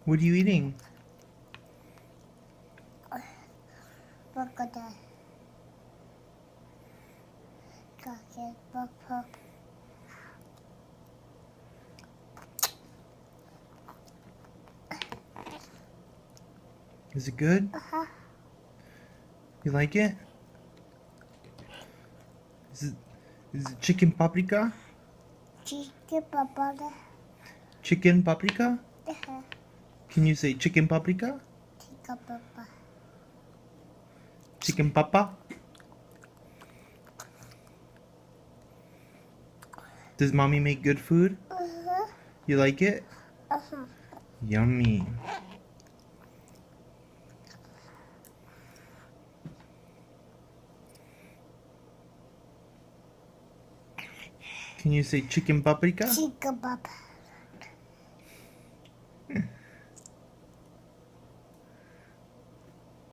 What are you eating? Crocodile. Crocodile. Pop. Is it good? You like it? Is it, is it chicken paprika? Chicken papa. Chicken paprika? Can you say chicken paprika? Chicken papa. Chicken papa? Does mommy make good food? You like it? Yummy. Can you say chicken paprika? Chicken papa.